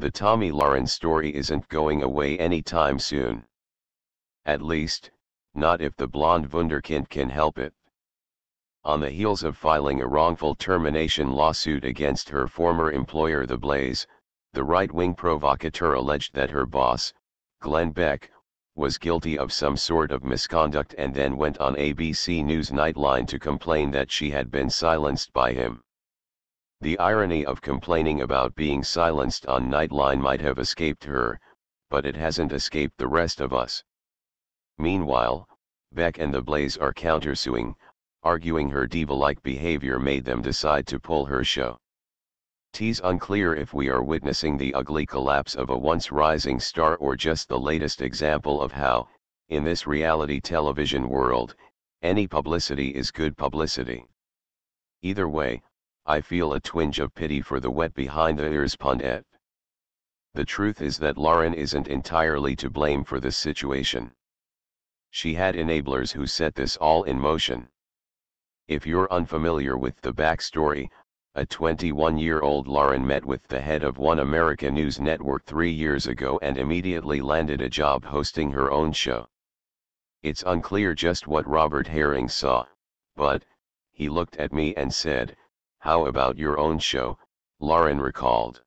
The Tomi Lahren story isn't going away anytime soon. At least, not if the blonde wunderkind can help it. On the heels of filing a wrongful termination lawsuit against her former employer TheBlaze, the right-wing provocateur alleged that her boss, Glenn Beck, was guilty of some sort of misconduct and then went on ABC Newsâ Nightline to complain that she had been silenced by him. The irony of complaining about being silenced on Nightline might have escaped her, but it hasn't escaped the rest of us. Meanwhile, Beck and TheBlaze are countersuing, arguing her diva-like behavior made them decide to pull her show. It's unclear if we are witnessing the ugly collapse of a once rising star or just the latest example of how, in this reality television world, any publicity is good publicity. Either way, I feel a twinge of pity for the wet behind the ears pundette. The truth is that Lahren isn't entirely to blame for this situation. She had enablers who set this all in motion. If you're unfamiliar with the backstory, a 21-year-old Lahren met with the head of One America News Network 3 years ago and immediately landed a job hosting her own show. It's unclear just what Robert Herring saw, but he looked at me and said, "How about your own show?" Lahren recalled.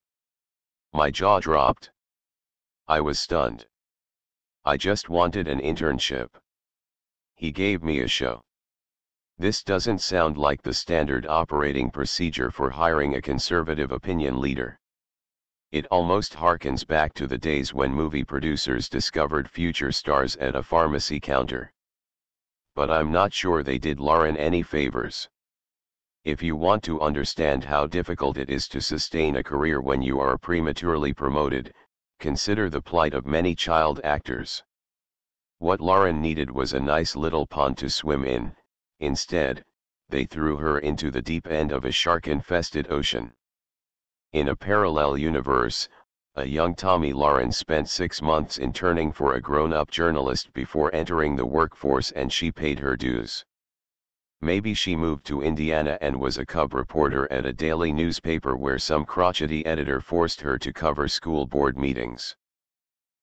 My jaw dropped. I was stunned. I just wanted an internship. He gave me a show. This doesn't sound like the standard operating procedure for hiring a conservative opinion leader. It almost harkens back to the days when movie producers discovered future stars at a pharmacy counter. But I'm not sure they did Lahren any favors. If you want to understand how difficult it is to sustain a career when you are prematurely promoted, consider the plight of many child actors. What Lahren needed was a nice little pond to swim in. Instead, they threw her into the deep end of a shark-infested ocean. In a parallel universe, a young Tomi Lahren spent 6 months interning for a grown-up journalist before entering the workforce and she paid her dues. Maybe she moved to Indiana and was a cub reporter at a daily newspaper where some crotchety editor forced her to cover school board meetings.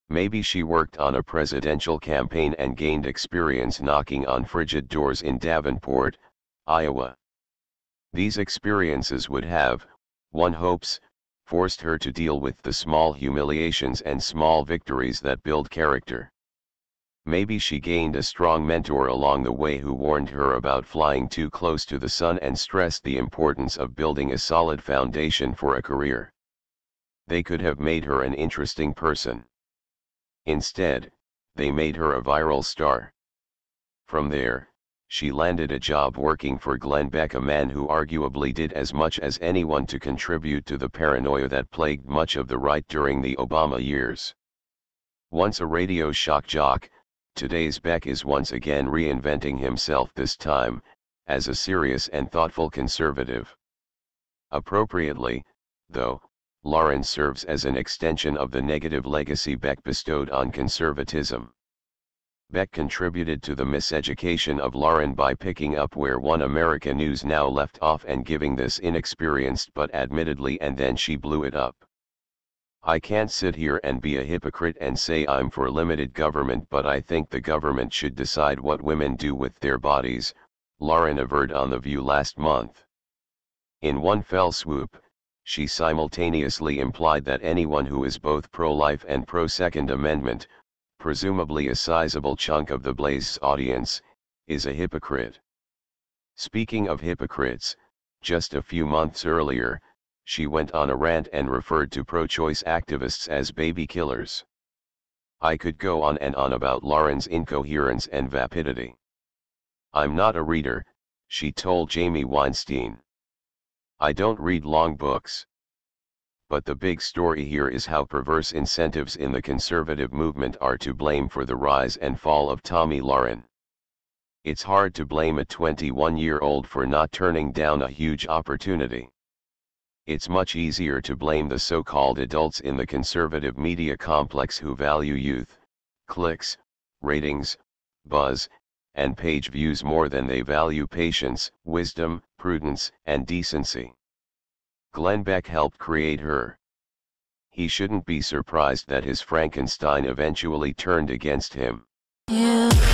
Maybe she worked on a presidential campaign and gained experience knocking on frigid doors in Davenport, Iowa. These experiences would have, one hopes, forced her to deal with the small humiliations and small victories that build character. Maybe she gained a strong mentor along the way who warned her about flying too close to the sun and stressed the importance of building a solid foundation for a career. They could have made her an interesting person. Instead, they made her a viral star. From there, she landed a job working for Glenn Beck, a man who arguably did as much as anyone to contribute to the paranoia that plagued much of the right during the Obama years. Once a radio shock jock, today's Beck is once again reinventing himself, this time, as a serious and thoughtful conservative. Appropriately, though, Lahren serves as an extension of the negative legacy Beck bestowed on conservatism. Beck contributed to the miseducation of Lahren by picking up where One America News now left off and giving this inexperienced but admittedly, and then she blew it up. I can't sit here and be a hypocrite and say I'm for limited government, but I think the government should decide what women do with their bodies, Lahren averred on The View last month. In one fell swoop, she simultaneously implied that anyone who is both pro-life and pro-Second Amendment, presumably a sizable chunk of TheBlaze's audience, is a hypocrite. Speaking of hypocrites, just a few months earlier, she went on a rant and referred to pro-choice activists as baby killers. I could go on and on about Lahren's incoherence and vapidity. I'm not a reader, she told Jamie Weinstein. I don't read long books. But the big story here is how perverse incentives in the conservative movement are to blame for the rise and fall of Tomi Lahren. It's hard to blame a 21-year-old for not turning down a huge opportunity. It's much easier to blame the so-called adults in the conservative media complex who value youth, clicks, ratings, buzz, and page views more than they value patience, wisdom, prudence, and decency. Glenn Beck helped create her. he shouldn't be surprised that his Frankenstein eventually turned against him. Yeah.